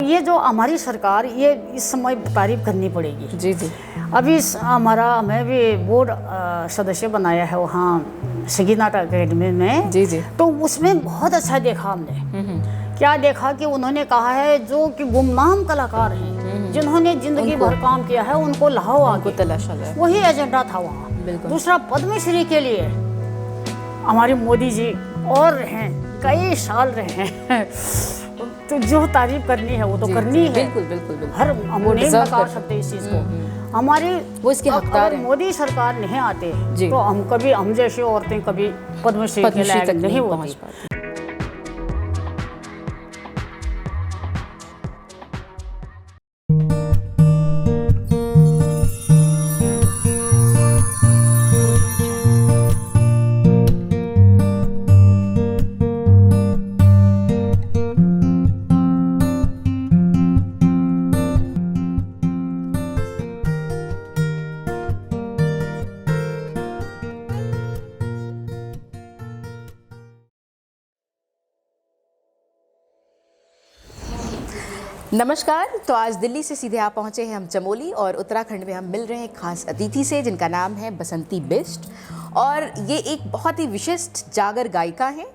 ये जो हमारी सरकार, ये इस समय तारीफ करनी पड़ेगी। जी जी। अभी हमें भी बोर्ड सदस्य बनाया है वहाँ संगीत नाटक अकेडमी में। जी जी। तो उसमें बहुत अच्छा देखा हमने। क्या देखा कि उन्होंने कहा है जो कि गुमनाम कलाकार हैं, जिन्होंने जिंदगी भर काम किया है, उनको लाओ आगे, तलाशा जाए। वही एजेंडा था वहाँ। दूसरा, पद्मश्री के लिए हमारे मोदी जी और हैं, कई साल रहे हैं। तो जो तारीफ करनी है वो तो करनी है। बिल्कुल बिल्कुल बिल्कुल। हर हम नहीं नकार सकते इस चीज़ को। हमारे वो इसके हकदार हैं। मोदी सरकार नहीं आते तो हम जैसी औरतें कभी पद्मश्री के लायक नहीं पहुंच पाती। नमस्कार। तो आज दिल्ली से सीधे आप पहुंचे हैं हम चमोली, और उत्तराखंड में हम मिल रहे हैं खास अतिथि से जिनका नाम है बसंती बिष्ट, और ये एक बहुत ही विशिष्ट जागर गायिका हैं।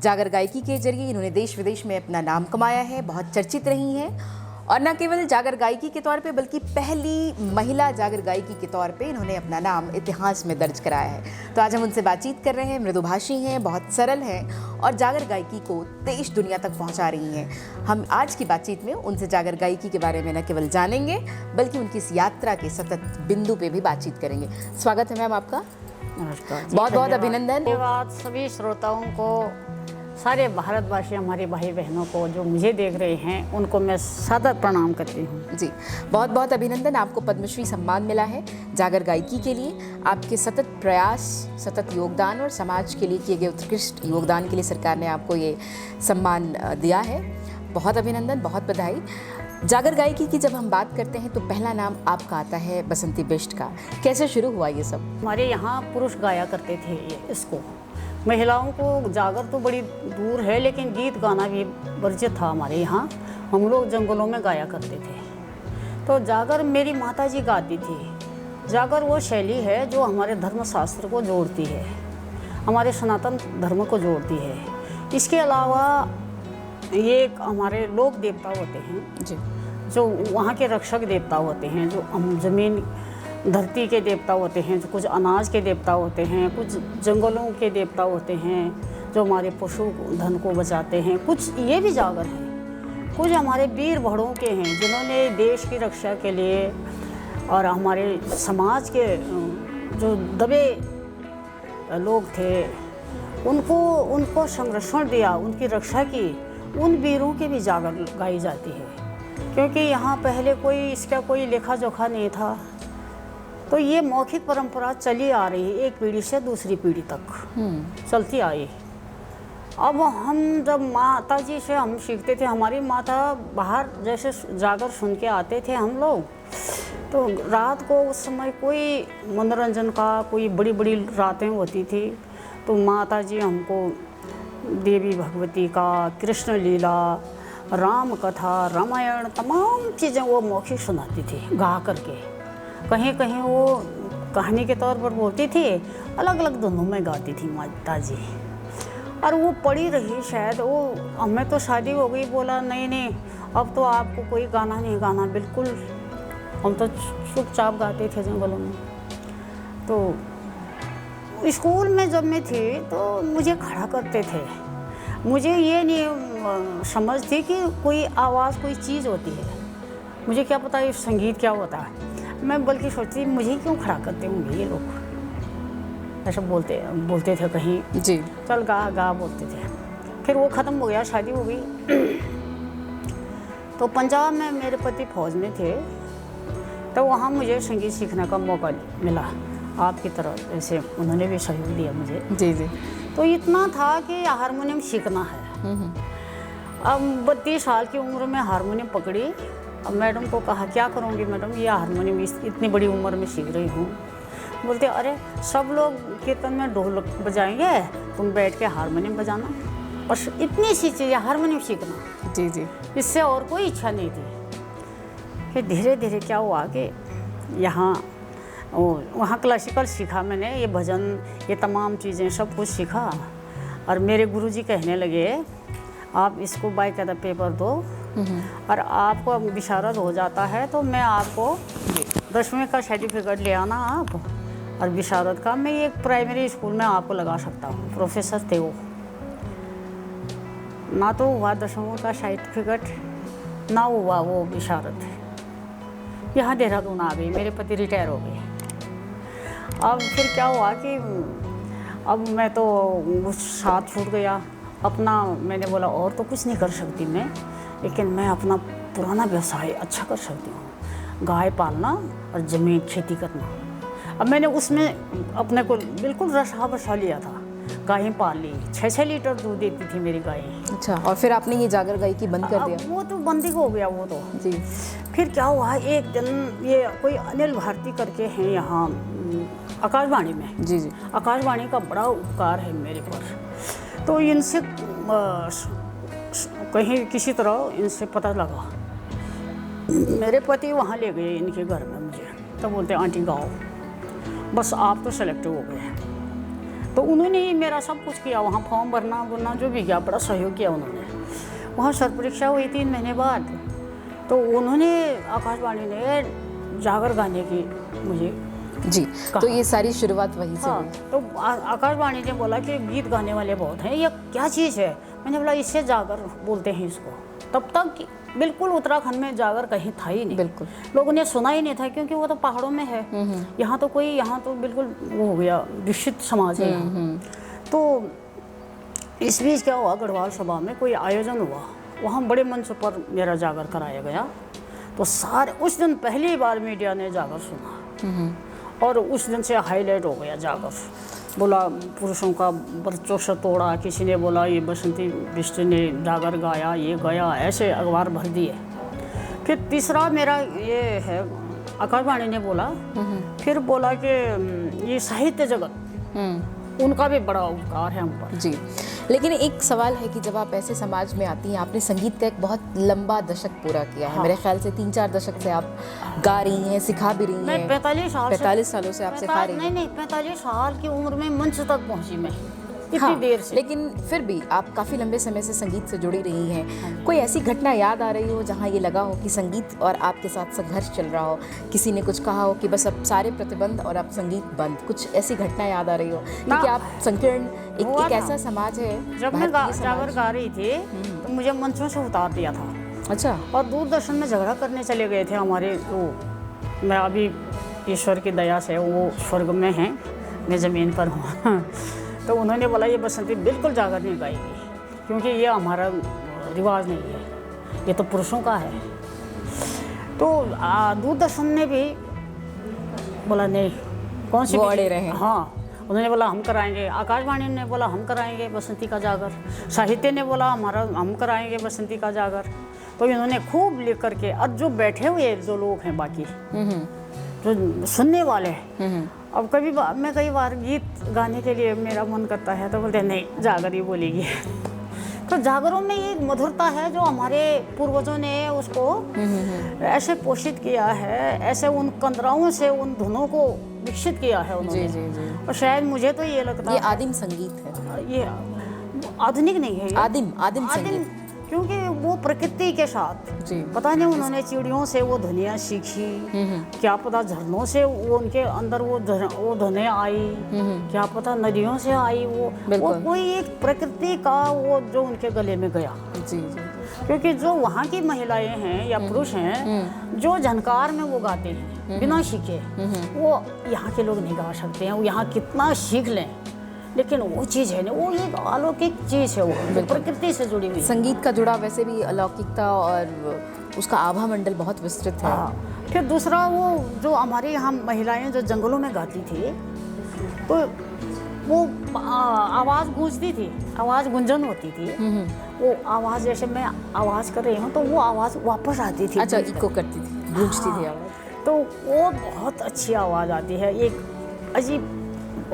जागर गायकी के जरिए इन्होंने देश विदेश में अपना नाम कमाया है, बहुत चर्चित रही हैं, और न केवल जागर गायकी के तौर पे बल्कि पहली महिला जागर गायकी के तौर पे इन्होंने अपना नाम इतिहास में दर्ज कराया है। तो आज हम उनसे बातचीत कर रहे हैं। मृदुभाषी हैं, बहुत सरल हैं, और जागर गायकी को देश दुनिया तक पहुंचा रही हैं। हम आज की बातचीत में उनसे जागर गायकी के बारे में न केवल जानेंगे बल्कि उनकी इस यात्रा के सतत बिंदु पे भी बातचीत करेंगे। स्वागत है मैम आपका। नमस्कार। बहुत बहुत अभिनंदन। धन्यवाद सभी श्रोताओं को, सारे भारतवासी, हमारे भाई बहनों को जो मुझे देख रहे हैं, उनको मैं सादर प्रणाम करती हूँ। जी, बहुत बहुत अभिनंदन। आपको पद्मश्री सम्मान मिला है जागर गायकी के लिए। आपके सतत प्रयास, सतत योगदान और समाज के लिए किए गए उत्कृष्ट योगदान के लिए सरकार ने आपको ये सम्मान दिया है। बहुत अभिनंदन, बहुत बधाई। जागर गायकी की जब हम बात करते हैं तो पहला नाम आपका आता है बसंती बिष्ट का। कैसे शुरू हुआ ये सब? हमारे यहाँ पुरुष गाया करते थे इसको। महिलाओं को जागर तो बड़ी दूर है, लेकिन गीत गाना भी वर्जित था हमारे यहाँ। हम लोग जंगलों में गाया करते थे। तो जागर मेरी माता जी गाती थी। जागर वो शैली है जो हमारे धर्मशास्त्र को जोड़ती है, हमारे सनातन धर्म को जोड़ती है। इसके अलावा ये हमारे लोक देवता होते हैं जी, जो वहाँ के रक्षक देवता होते हैं, जो हम जमीन धरती के देवता होते हैं, जो कुछ अनाज के देवता होते हैं, कुछ जंगलों के देवता होते हैं जो हमारे पशु धन को बचाते हैं। कुछ ये भी जागर हैं, कुछ हमारे वीर भड़ों के हैं जिन्होंने देश की रक्षा के लिए और हमारे समाज के जो दबे लोग थे उनको संरक्षण दिया, उनकी रक्षा की। उन वीरों की भी जागर गाई जाती है, क्योंकि यहाँ पहले इसका कोई लेखा जोखा नहीं था। तो ये मौखिक परंपरा चली आ रही है, एक पीढ़ी से दूसरी पीढ़ी तक चलती आई। अब हम जब माता जी से हम सीखते थे, हमारी माता बाहर जैसे जागर सुन के आते थे हम लोग, तो रात को उस समय कोई मनोरंजन का कोई बड़ी बड़ी रातें होती थी, तो माता जी हमको देवी भगवती का, कृष्ण लीला, राम कथा, रामायण, तमाम चीज़ें वो मौखिक सुनाती थी गा करके। कहीं कहीं वो कहानी के तौर पर बोलती थी, अलग अलग धुनों में गाती थी माता जी। और वो पड़ी रही शायद। वो हमें तो शादी हो गई, बोला नहीं अब तो आपको कोई गाना नहीं गाना, बिल्कुल। हम तो चुपचाप गाते थे जंगलों में। तो स्कूल में जब मैं थी तो मुझे खड़ा करते थे। मुझे ये नहीं समझ थी कि कोई आवाज़, कोई चीज़ होती है। मुझे क्या पता ये संगीत क्या होता है। मैं बल्कि सोचती मुझे क्यों खड़ा करते होंगे ये लोग, ऐसा बोलते थे कहीं। जी, चल गा बोलते थे। फिर वो ख़त्म हो गया, शादी हो गई। तो पंजाब में मेरे पति फौज में थे, तो वहाँ मुझे संगीत सीखने का मौका मिला। आपकी तरह ऐसे उन्होंने भी सहयोग दिया मुझे। जी जी। तो इतना था कि हारमोनियम सीखना है। अब 32 साल की उम्र में हारमोनियम पकड़ी। अब मैडम को कहा क्या करूँगी मैडम, ये हारमोनियम इतनी बड़ी उम्र में सीख रही हूँ। बोलते अरे सब लोग कीर्तन में ढोल बजाएंगे, तुम बैठ के हारमोनियम बजाना। बस इतनी सी चीज़ें, हारमोनियम सीखना, जी जी। इससे और कोई इच्छा नहीं थी। फिर धीरे धीरे क्या हुआ कि यहाँ वहाँ क्लासिकल सीखा मैंने, ये भजन, ये तमाम चीज़ें सब कुछ सीखा। और मेरे गुरुजी कहने लगे आप इसको बाकायदा पेपर दो और आपको विशारद हो जाता है तो मैं आपको 10वीं का सर्टिफिकेट ले आना आप, और विशारद का मैं एक प्राइमरी स्कूल में आपको लगा सकता हूँ। प्रोफेसर थे वो। ना तो हुआ 10वीं का सर्टिफिकेट, ना हुआ वो विशारद। यहाँ देहरादून आ गई, मेरे पति रिटायर हो गए। अब फिर क्या हुआ कि अब मैं तो उस साथ छूट गया अपना। मैंने बोला और तो कुछ नहीं कर सकती मैं, लेकिन मैं अपना पुराना व्यवसाय अच्छा कर सकती हूँ, गाय पालना और ज़मीन खेती करना। अब मैंने उसमें अपने को बिल्कुल रसा बसा लिया था। गायें पाल ली, 6-6 लीटर दूध देती थी मेरी गायें। अच्छा, और फिर आपने ये जागर गायकी बंद कर दिया? वो तो बंदी हो गया वो तो जी। फिर क्या हुआ, एक दिन ये कोई अनिल भारती करके हैं यहाँ आकाशवाणी में। जी जी। आकाशवाणी का बड़ा उपकार है मेरे पर। तो इनसे कहीं किसी तरह इनसे पता लगा, मेरे पति वहाँ ले गए इनके घर में मुझे। तो बोलते आंटी गाओ, बस आप तो सेलेक्ट हो गए। तो उन्होंने ही मेरा सब कुछ किया, वहाँ फॉर्म भरना जो भी किया, बड़ा सहयोग किया उन्होंने। वहाँ सर परीक्षा हुई 3 महीने बाद, तो उन्होंने आकाशवाणी ने जागर गाने की मुझे जी। तो ये सारी शुरुआत वहीं से हाँ, हुई। तो आकाशवाणी ने बोला कि गीत गाने वाले बहुत हैं, ये क्या चीज़ है? मैंने बोला इससे जागर बोलते हैं इसको। तब तक बिल्कुल उत्तराखंड में जागर कहीं था ही नहीं, बिल्कुल लोगों ने सुना ही नहीं था, क्योंकि वो तो पहाड़ों में है। यहाँ तो बिल्कुल वो हो गया, विकसित समाज है यहाँ। तो इस बीच क्या हुआ, गढ़वाल सभा में कोई आयोजन हुआ, वहाँ बड़े मंच पर मेरा जागर कराया गया। तो सारे उस दिन पहली बार मीडिया ने जागर सुना, और उस दिन से हाईलाइट हो गया जागर। बोला पुरुषों का वर्चस्व तोड़ा, किसी ने बोला ये बसंती बिष्ट ने जागर गाया, ये गया, ऐसे अखबार भर दिए। फिर तीसरा मेरा ये है, आकाशवाणी ने बोला, फिर बोला कि ये साहित्य जगत, उनका भी बड़ा उपकार है हम पर। जी। लेकिन एक सवाल है कि जब आप ऐसे समाज में आती हैं, आपने संगीत का एक बहुत लंबा दशक पूरा किया है। मेरे ख्याल से 3-4 दशक से आप गा रही हैं, सिखा भी रही हैं। मैं 45 सालों से आप सिखा रही हैं। नहीं, 45 साल की उम्र में मंच तक पहुंची मैं, इतनी हाँ, देर से। लेकिन फिर भी आप काफ़ी लंबे समय से संगीत से जुड़ी रही हैं। कोई ऐसी घटना याद आ रही हो जहाँ ये लगा हो कि संगीत और आपके साथ संघर्ष चल रहा हो, किसी ने कुछ कहा हो कि बस अब सारे प्रतिबंध और अब संगीत बंद, कुछ ऐसी घटना याद आ रही हो? क्योंकि आप संकीर्ण एक ऐसा समाज है। जब मैं जागर गा रही थी तो मुझे मंचों से उतार दिया था। अच्छा। और दूरदर्शन में झगड़ा करने चले गए थे हमारे वो। मैं अभी ईश्वर की दया से वो स्वर्ग में हैं, मैं ज़मीन पर हूँ। तो उन्होंने बोला ये बसंती बिल्कुल जागर नहीं गाएगी, क्योंकि ये हमारा रिवाज नहीं है, ये तो पुरुषों का है। तो दूरदर्शन ने भी बोला नहीं, कौन सी अड़े रहे। हाँ, उन्होंने बोला हम कराएंगे। आकाशवाणी ने बोला हम कराएंगे बसंती का जागर। साहित्य ने बोला हम कराएंगे बसंती का जागर। तो इन्होंने खूब लिख करके, और जो बैठे हुए जो लोग हैं बाकी, जो सुनने वाले हैं, अब मैं कई बार गीत गाने के लिए मेरा मन करता है तो बोलते नहीं जागर ही बोलेगी। तो जागरों में ये मधुरता है जो हमारे पूर्वजों ने उसको ऐसे पोषित किया है, ऐसे उन कंदराओं से उन धुनों को विकसित किया है उन्होंने। जी, जी, जी। और शायद मुझे तो ये लगता है ये आदिम संगीत है, ये आधुनिक नहीं है, ये आदिम संगीत, क्योंकि वो प्रकृति के साथ। जी। पता नहीं उन्होंने चिड़ियों से वो धुनियाँ सीखी, क्या पता झरनों से वो उनके अंदर वो धुनें आई, क्या पता नदियों से आई, वो कोई एक प्रकृति का वो जो उनके गले में गया। जी जी। क्योंकि जो वहाँ की महिलाएं हैं या पुरुष हैं जो झनकार में वो गाते हैं बिना सीखे, वो यहाँ के लोग नहीं गा सकते हैं। वो यहाँ कितना सीख लें, लेकिन वो चीज़ है ना, वो एक अलौकिक चीज़ है, वो प्रकृति से जुड़ी हुई। संगीत का जुड़ा वैसे भी अलौकिकता और उसका आभा मंडल बहुत विस्तृत है। फिर दूसरा वो जो हमारे यहाँ महिलाएं जो जंगलों में गाती थी, तो वो आवाज़ गूंजती थी, आवाज़ गुंजन होती थी। वो आवाज़ जैसे मैं आवाज़ कर रही हूँ तो वो आवाज़ वापस आती थी। अच्छा, इको करती थी, गूंजती थी आवाज़। तो वो बहुत अच्छी आवाज़ आती है, एक अजीब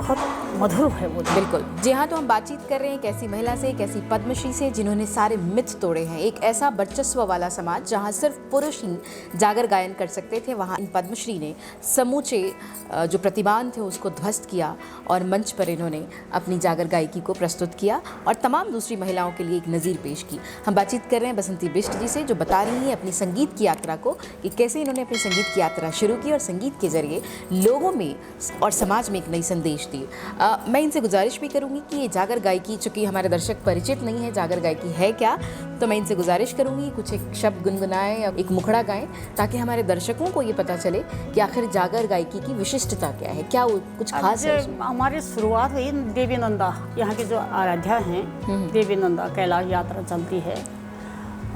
बहुत मधुर है वो। बिल्कुल जी हाँ। तो हम बातचीत कर रहे हैं एक ऐसी महिला से, एक ऐसी पद्मश्री से जिन्होंने सारे मिथ तोड़े हैं। एक ऐसा वर्चस्व वाला समाज जहाँ सिर्फ पुरुष ही जागर गायन कर सकते थे, वहाँ इन पद्मश्री ने समूचे जो प्रतिभान थे उसको ध्वस्त किया और मंच पर इन्होंने अपनी जागर गायकी को प्रस्तुत किया और तमाम दूसरी महिलाओं के लिए एक नज़ीर पेश की। हम बातचीत कर रहे हैं बसंती बिष्ट जी से, जो बता रही हैं अपनी संगीत की यात्रा को, कि कैसे इन्होंने अपनी संगीत की यात्रा शुरू की और संगीत के जरिए लोगों में और समाज में एक नई संदेश दी। मैं इनसे गुजारिश भी करूंगी कि ये जागर गायकी, चूँकि हमारे दर्शक परिचित नहीं है जागर गायकी है क्या, तो मैं इनसे गुजारिश करूंगी कुछ एक शब्द गुनगुनाएं या एक मुखड़ा गाएं, ताकि हमारे दर्शकों को ये पता चले कि आखिर जागर गायकी की विशिष्टता क्या है, क्या कुछ खास है उसमें? हमारी शुरुआत हुई देवी नंदा, यहाँ के जो आराध्या हैं देवी नंदा, कैलाश यात्रा चलती है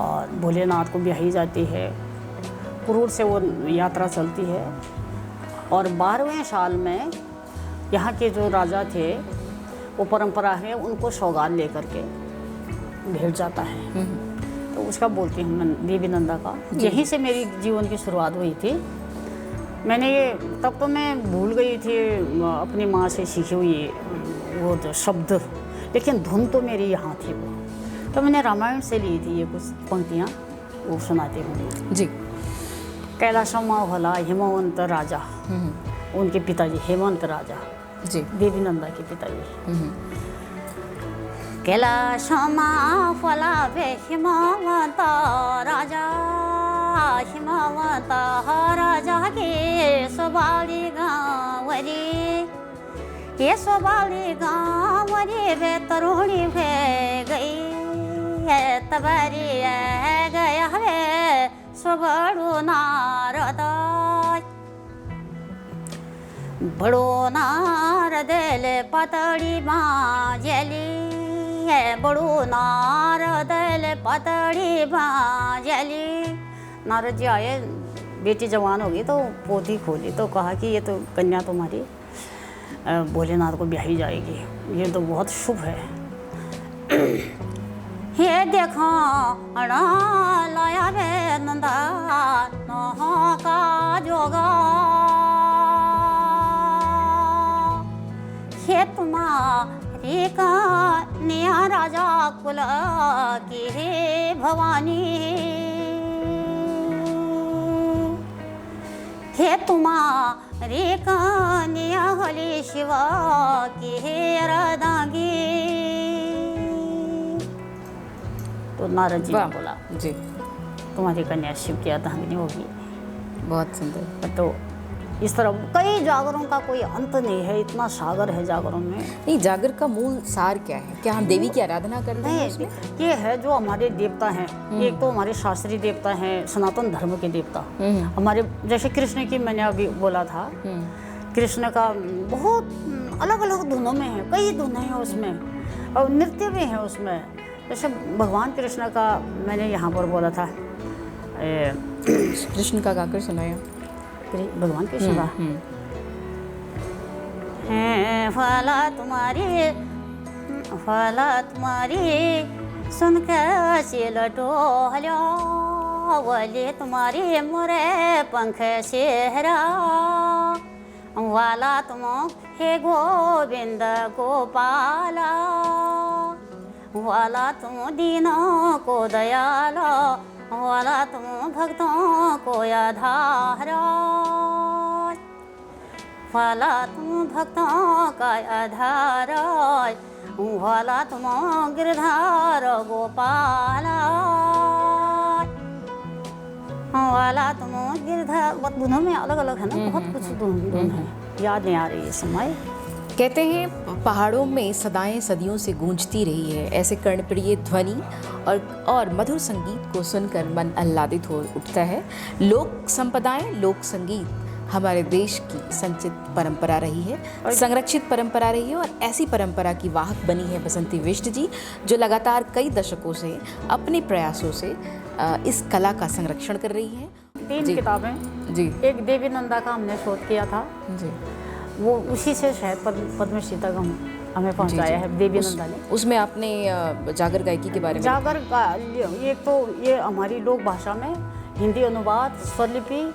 और भोलेनाथ को ब्याही जाती है, क्रूर से वो यात्रा चलती है। और 12वें साल में यहाँ के जो राजा थे, वो परंपरा है उनको सौगात लेकर के भेंट जाता है, तो उसका बोलती हूँ मैं देवी नंदा का। यहीं से मेरी जीवन की शुरुआत हुई थी। मैंने ये तब तो मैं भूल गई थी अपनी माँ से सीखी हुई वो जो शब्द, लेकिन धुन तो मेरी यहाँ थी वो। तो मैंने रामायण से ली थी ये कुछ पंक्तियाँ, वो सुनाती हूँ जी। कैलाशमा भला हिमवंत राजा, उनके पिताजी हेमंत राजा जी, देवी नंदा के पिताजी। कैलाशमा फला वे हिमवंत राजा, हिमवंत राजा के सोबाली गाँवरी, ये सोबाली गाँवरी वे तरुणी वे गई है, तबरी गया वे सोबड़ो नारद, बड़ो नारदल पतड़ी बाजली है, बड़ो नारदल पतड़ी बाजली। नारद जी आए, बेटी जवान हो गई तो पोथी खोली तो कहा कि ये तो कन्या तुम्हारी भोलेनाथ को ब्याही जाएगी, ये तो बहुत शुभ है। ये देखो लाया रे नंदा नहा का जोगा, हे तुम्हारी कन्या राजा कुल की हे भवानी, हे तुम्हारी कन्या हली शिवा की हे राधांगी। तो नारद जी ने बोला जी, तुम्हारी कन्या शिव की अर्धांगिनी होगी। बहुत सुंदर। तो इस तरह कई जागरों का कोई अंत नहीं है, इतना सागर है जागरों में। नहीं, जागर का मूल सार क्या है? क्या हम देवी की आराधना करते हैं उसमें? ये है जो हमारे देवता हैं, एक तो हमारे शास्त्रीय देवता हैं, सनातन धर्म के देवता हमारे, जैसे कृष्ण की मैंने अभी बोला था, कृष्ण का बहुत अलग अलग धुनों में है, कई धुनें हैं उसमें और नृत्य भी है उसमें। जैसे भगवान कृष्ण का मैंने यहाँ पर बोला था, कृष्ण का गाकर सुनाया भगवान कृष्ण का है, फला तुम्हारी सुनकर से लटोलो, वाले तुम्हारी मोरे पंख सेहरा, वाला तुम हे गोविंद गोपाला, वाला तुम दीनों को दयाला, वाला तुम भक्तों को आधारा, वाला तुम भक्तों का आधारा, वाला तुम गिरधार गोपाला, वाला तुम गिरधार। धुनों में अलग अलग है ना, बहुत कुछ धुन है, याद नहीं आ रही इस समय। कहते हैं पहाड़ों में सदाएं सदियों से गूंजती रही है ऐसे कर्णप्रिय ध्वनि और मधुर संगीत को सुनकर मन आह्लादित हो उठता है। लोक संपदाएं, लोक संगीत हमारे देश की संचित परंपरा रही है, संरक्षित परंपरा रही है, और ऐसी परंपरा की वाहक बनी है बसंती बिष्ट जी, जो लगातार कई दशकों से अपने प्रयासों से इस कला का संरक्षण कर रही है। 3 किताबें जी, एक देवी नंदा का हमने शोध किया था जी, वो उसी से शायद पद्मश्री तक हमें पहुंचाया है देवी नंदा ने। उसमें आपने जागर गायकी के बारे में, जागर का एक तो ये हमारी लोक भाषा में हिंदी अनुवाद, स्वरलिपि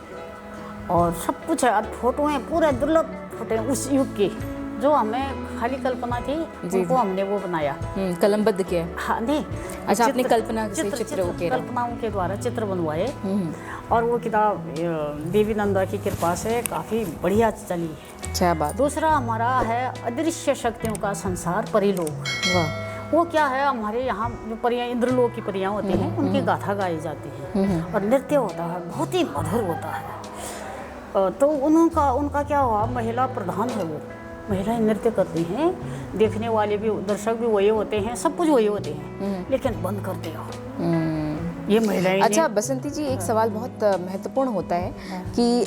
और सब कुछ है, और फोटो हैं पूरे दुर्लभ फोटो हैं उस युग की, जो हमें खाली कल्पना थी उनको हमने वो बनाया। कलमबद्ध किया है। हाँ नहीं, अच्छा, अपनी कल्पना से चित्र कल्पनाओं के द्वारा चित्र बनवाए और वो किताब देवी नंदा की कृपा से काफ़ी बढ़िया चली। अच्छा बात। दूसरा हमारा है अदृश्य शक्तियों का संसार परिलोक। वाह। वो क्या है, हमारे यहाँ जो परियां इंद्रलोक की परियां होती हैं उनकी गाथा गाई जाती है और नृत्य होता है, बहुत ही मधुर होता है। तो उनका क्या हुआ, महिला प्रधान है वो, महिलाएं नृत्य करती हैं, देखने वाले भी दर्शक भी वही होते हैं, सब कुछ वही होते हैं, लेकिन बंद कर दिया ये महिलाएं। अच्छा बसंती जी, एक सवाल बहुत महत्वपूर्ण होता है कि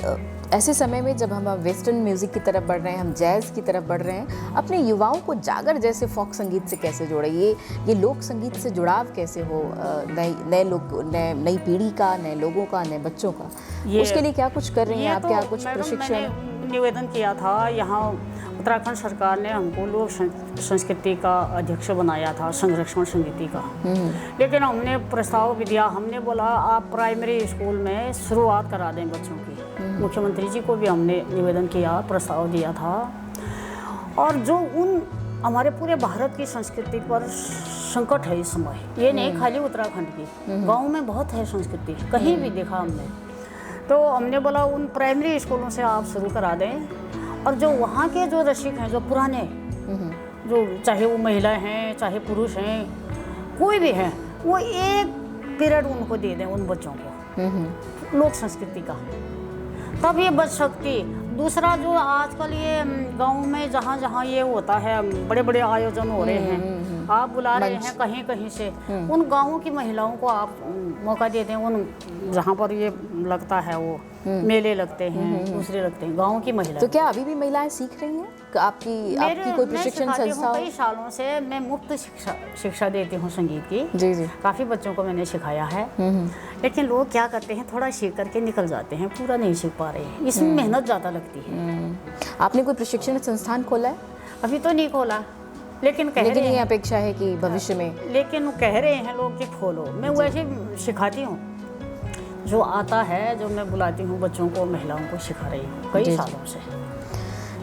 ऐसे समय में जब हम वेस्टर्न म्यूज़िक की तरफ बढ़ रहे हैं, हम जैज़ की तरफ बढ़ रहे हैं, अपने युवाओं को जागर जैसे फोक संगीत से कैसे जोड़े, ये लोक संगीत से जुड़ाव कैसे हो, नई पीढ़ी का, नए लोगों का, नए बच्चों का, उसके लिए क्या कुछ कर रही हैं आप? क्या कुछ प्रशिक्षण? निवेदन किया था, यहाँ उत्तराखंड सरकार ने हमको लोक संस्कृति का अध्यक्ष बनाया था, संरक्षण समिति का। लेकिन हमने प्रस्ताव भी दिया, हमने बोला आप प्राइमरी स्कूल में शुरुआत करा दें बच्चों की। मुख्यमंत्री जी को भी हमने निवेदन किया, प्रस्ताव दिया था। और जो हमारे पूरे भारत की संस्कृति पर संकट है इस समय, ये नहीं खाली उत्तराखंड की, गाँव में बहुत है संस्कृति, कहीं भी देखा हमने। तो हमने बोला उन प्राइमरी स्कूलों से आप शुरू करा दें, और जो वहाँ के जो रसिक हैं, जो पुराने, जो चाहे वो महिलाएं हैं चाहे पुरुष हैं, कोई भी हैं, वो एक पीरियड उनको दे दें उन बच्चों को लोक संस्कृति का, तब ये बच सकती। दूसरा जो आजकल ये गाँव में जहाँ जहाँ ये होता है, बड़े बड़े आयोजन हो रहे हैं, आप बुला रहे हैं कहीं कहीं से, उन गाँवों की महिलाओं को आप मौका दे दें, उन जहाँ पर ये लगता है वो मेले लगते हैं, दूसरे लगते हैं, गाँव की महिलाएं। तो क्या अभी भी महिलाएं सीख रही हैं? आपकी कोई प्रशिक्षण संस्था? कई सालों से मैं मुफ्त शिक्षा देती हूँ संगीत की। जी जी। काफ़ी बच्चों को मैंने सिखाया है, लेकिन लोग क्या करते हैं, थोड़ा सीख करके निकल जाते हैं, पूरा नहीं सीख पा रहे हैं, इसमें मेहनत ज़्यादा लगती है। आपने कोई प्रशिक्षण संस्थान खोला है? अभी तो नहीं खोला, लेकिन ये अपेक्षा है कि भविष्य में, लेकिन कह रहे हैं लोग कि खोलो। मैं वैसे सिखाती हूँ, जो आता है, जो मैं बुलाती हूँ बच्चों को, महिलाओं को सिखा रही हूँ कई सालों से।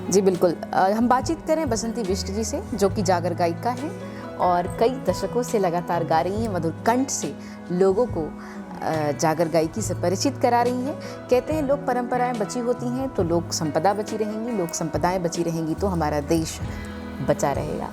जी बिल्कुल। हम बातचीत करें बसंती बिष्ट जी से, जो कि जागर गायिका हैं और कई दशकों से लगातार गा रही हैं, मधुर कंठ से लोगों को जागर गायकी से परिचित करा रही हैं। कहते हैं लोक परंपराएं बची होती हैं तो लोक संपदा बची रहेंगी, लोक संपदाएं बची रहेंगी तो हमारा देश बचा रहेगा।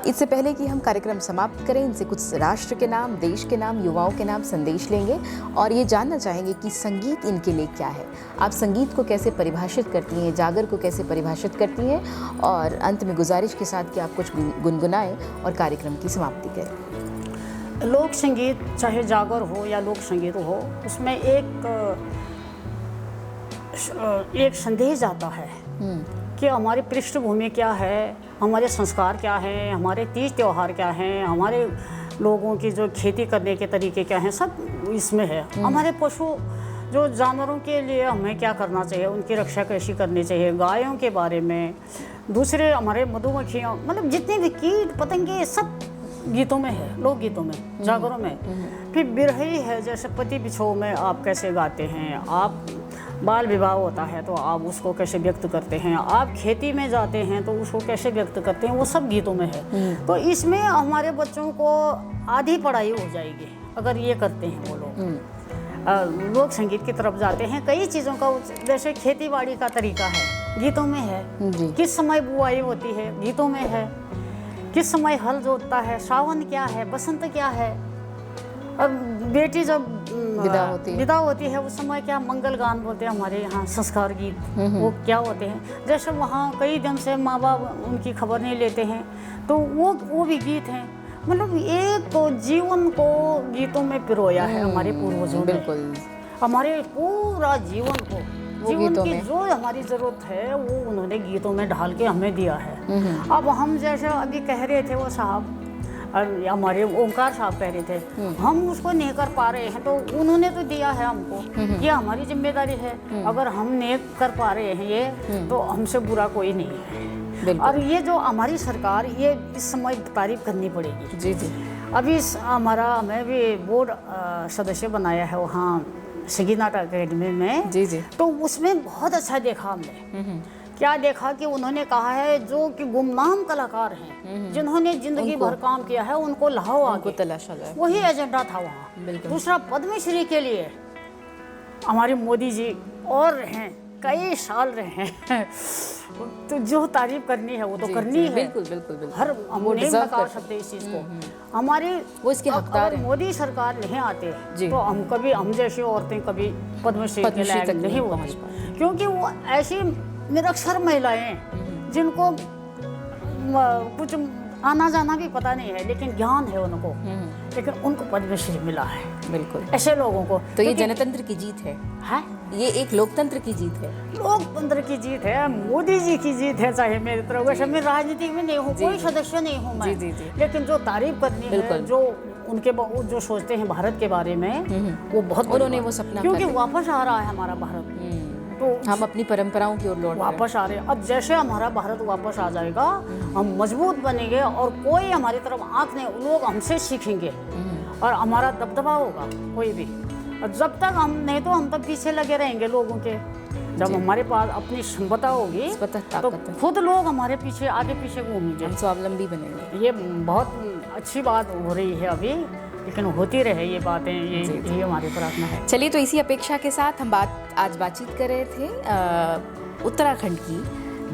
इससे पहले कि हम कार्यक्रम समाप्त करें, इनसे कुछ राष्ट्र के नाम, देश के नाम, युवाओं के नाम संदेश लेंगे और ये जानना चाहेंगे कि संगीत इनके लिए क्या है। आप संगीत को कैसे परिभाषित करती हैं, जागर को कैसे परिभाषित करती हैं, और अंत में गुजारिश के साथ कि आप कुछ गुनगुनाएं और कार्यक्रम की समाप्ति करें। लोक संगीत चाहे जागर हो या लोक संगीत हो, उसमें एक संदेश आता है कि हमारी पृष्ठभूमि क्या है, हमारे संस्कार क्या हैं, हमारे तीज त्यौहार क्या हैं, हमारे लोगों की जो खेती करने के तरीके क्या हैं, सब इसमें है। हमारे पशु, जो जानवरों के लिए हमें क्या करना चाहिए, उनकी रक्षा कैसी करनी चाहिए, गायों के बारे में, दूसरे हमारे मधुमक्खियों, मतलब जितने भी कीट पतंगे, सब गीतों में है, लोक गीतों में, जागरों में। फिर बिरही है, जैसे पति बिछो में आप कैसे गाते हैं, आप बाल विवाह होता है तो आप उसको कैसे व्यक्त करते हैं, आप खेती में जाते हैं तो उसको कैसे व्यक्त करते हैं, वो सब गीतों में है। तो इसमें हमारे बच्चों को आधी पढ़ाई हो जाएगी अगर ये करते हैं वो लोग। लोक संगीत की तरफ जाते हैं, कई चीज़ों का, जैसे खेती बाड़ी का तरीका है, गीतों में है, किस समय बुआई होती है, गीतों में है, किस समय हल जोतता है, सावन क्या है, बसंत क्या है, और बेटी जब विदा होती है उस समय क्या मंगल गान बोलते हैं हमारे यहाँ, संस्कार गीत, वो क्या होते हैं। जैसे वहाँ कई दिन से माँ बाप उनकी खबर नहीं लेते हैं तो वो भी गीत हैं। मतलब एक तो जीवन को गीतों में पिरोया है हमारे पूर्वजों ने, बिल्कुल हमारे पूरा जीवन को, जीवन की जो हमारी ज़रूरत है वो उन्होंने गीतों में ढाल के हमें दिया है। अब हम जैसे अभी कह रहे थे वो साहब, हमारे ओंकार साहब कह रहे थे, हम उसको नहीं कर पा रहे हैं तो उन्होंने तो दिया है हमको, ये हमारी जिम्मेदारी है। अगर हम नहीं कर पा रहे हैं ये, तो हमसे बुरा कोई नहीं है। और ये जो हमारी सरकार, ये इस समय तारीफ करनी पड़ेगी। जी जी। अभी हमें भी बोर्ड सदस्य बनाया है वहाँ संगीत नाटक अकेडमी में। जी जी। तो उसमें बहुत अच्छा देखा हमने क्या देखा कि उन्होंने कहा है जो कि गुमनाम कलाकार हैं, जिन्होंने जिंदगी भर काम किया है, उनको लाओ उनको आगे। तलाशा जाए। वही एजेंडा था वहाँ। बिल्कुल। दूसरा, पद्मश्री के लिए हमारे मोदी जी और हैं, कई साल रहे हैं तो जो तारीफ करनी है वो तो करनी है। बिल्कुल बिल्कुल बिल्कुल। हर हम वो नहीं deserve नकार करते सकते इस चीज़ को। हमारे वो इसके हकदार अगर हैं। मोदी सरकार नहीं आते जी। तो हम जैसी औरतें कभी पद्मश्री के पद्मश्री लायक तक नहीं नहीं होती, पहुंच पाती। क्योंकि वो ऐसी निरक्षर महिलाएं जिनको कुछ आना जाना भी पता नहीं है, लेकिन ज्ञान है उनको, लेकिन उनको पद्मश्री मिला है। बिल्कुल। ऐसे लोगों को तो ये जनतंत्र की जीत है, ये एक लोकतंत्र की जीत है। लोकतंत्र की जीत है, मोदी जी की जीत है। चाहे मेरी तरफ, वैसे मैं राजनीति में नहीं हूँ, कोई सदस्य नहीं हूँ मैं, जी। लेकिन जो तारीफ करनी है, जो उनके जो सोचते हैं भारत के बारे में, वो बहुत उन्होंने वो सपना, क्योंकि वापस आ रहा है हमारा भारत, तो हम अपनी परंपराओं की ओर लौट वापस आ रहे हैं। अब जैसे हमारा भारत वापस आ जाएगा, हम मजबूत बनेंगे और कोई हमारी तरफ आंख नहीं, लोग हमसे सीखेंगे और हमारा दबदबा होगा कोई भी। और जब तक हम नहीं तो हम तक पीछे लगे रहेंगे लोगों के। जब हमारे पास अपनी क्षमता होगी तो खुद लोग हमारे पीछे आगे पीछे घूमेंगे, हम स्वावलंबी बनेंगे। ये बहुत अच्छी बात हो रही है अभी, लेकिन होती रहे ये बातें, ये हमारी प्रार्थना है। चलिए, तो इसी अपेक्षा के साथ हम आज बातचीत कर रहे थे उत्तराखंड की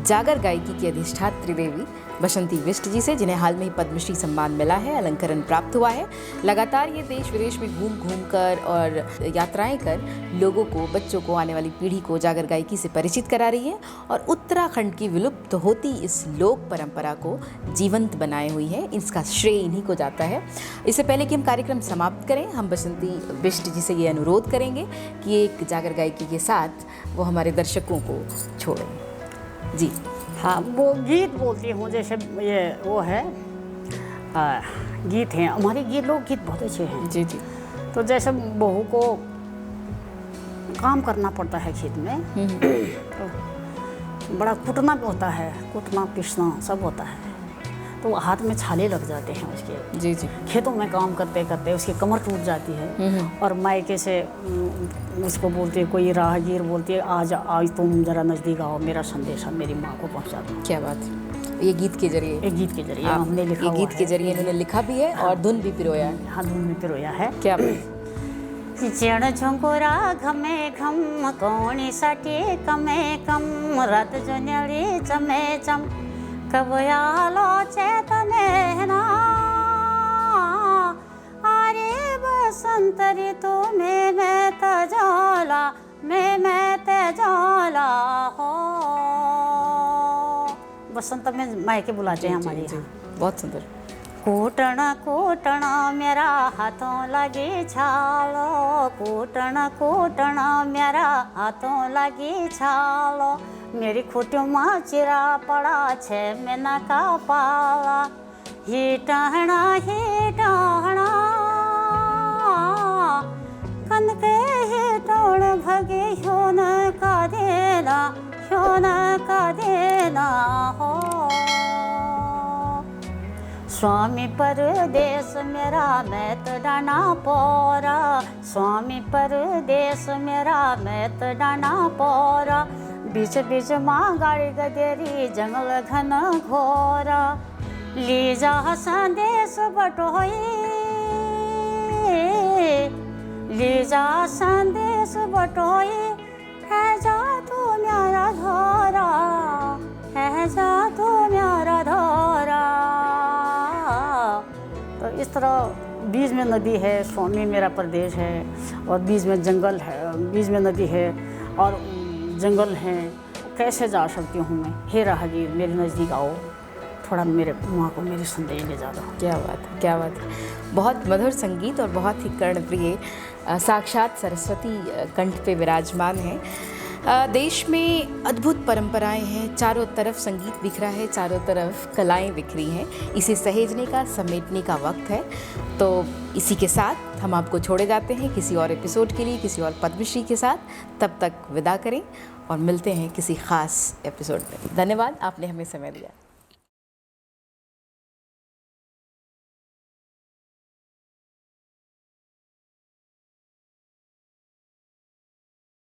जागर गायकी की अधिष्ठात्री देवी बसंती बिष्ट जी से, जिन्हें हाल में ही पद्मश्री सम्मान मिला है, अलंकरण प्राप्त हुआ है। लगातार ये देश विदेश में घूम कर और यात्राएं कर लोगों को, बच्चों को, आने वाली पीढ़ी को जागर गायकी से परिचित करा रही है और उत्तराखंड की विलुप्त होती इस लोक परंपरा को जीवंत बनाए हुई है। इसका श्रेय इन्हीं को जाता है। इससे पहले कि हम कार्यक्रम समाप्त करें, हम बसंती बिष्ट जी से ये अनुरोध करेंगे कि एक जागर गायकी के साथ वो हमारे दर्शकों को छोड़ें। जी हाँ, वो गीत बोलती हूँ, जैसे ये वो है गीत हैं हमारे, गीत लोग गीत बहुत अच्छे हैं। जी। तो जैसे बहू को काम करना पड़ता है खेत में, तो बड़ा कुटना होता है, कुटना पीसना सब होता है, तो हाथ में छाले लग जाते हैं उसके। जी। खेतों में काम करते करते उसकी कमर टूट जाती है और मायके से उसको बोलते हैं, कोई राहगीर बोलती है, आज तुम जरा नज़दीक आओ, मेरा संदेशा मेरी माँ को पहुँचा दो। क्या बात है, ये गीत के जरिए, एक गीत के जरिए हमने लिखा, ये गीत के जरिए इन्होंने लिखा भी है और धुन भी पिरोया है। हाँ, धुन भी पिरोया है। क्या चण झुंकुरा घमे घम कोणी साठी कमे कम रात जुन्याळी चमे चम कब आलो चेतने ना अरे बसंत ऋतु में मैं तजाला हो। बसंत में मायके बुलाते हैं हमारे यहाँ। बहुत सुंदर। कूटना कूटना मेरा हाथों लगी छालो, कूटना कूटना मेरा हाथों लगी छालो, मेरी खुटियों में चिरा पड़ा 6 महीना का पाला, ही टहना कन के ही टोड़ भगे ह्योन का देना हो। स्वामी परदेश मेरा मैं तो डाना पोरा, स्वामी परदेश मेरा मैं तो डाना पोरा, बीच बीच माँ गाड़ी गदेरी जंगल घन घोरा, ली जा संदेश बटोई, ली जा संदेश बटोई, है जा तू मेरा धोरा, है जा तू मेरा धोरा। तो इस तरह बीच में नदी है, स्वामी मेरा प्रदेश है, और बीच में जंगल है, बीच में नदी है और जंगल है, कैसे जा सकती हूँ मैं, हे राहगीर मेरे नज़दीक आओ, थोड़ा मेरे माँ को मेरी संदेश ले जा दो। क्या बात है, क्या बात है। बहुत मधुर संगीत और बहुत ही कर्णप्रिय, साक्षात सरस्वती कंठ पे विराजमान है। देश में अद्भुत परंपराएं हैं, चारों तरफ संगीत बिखरा है, चारों तरफ कलाएं बिखरी हैं, इसे सहेजने का, समेटने का वक्त है। तो इसी के साथ हम आपको छोड़े जाते हैं किसी और एपिसोड के लिए, किसी और पद्मश्री के साथ। तब तक विदा करें और मिलते हैं किसी ख़ास एपिसोड में। धन्यवाद, आपने हमें समय दिया।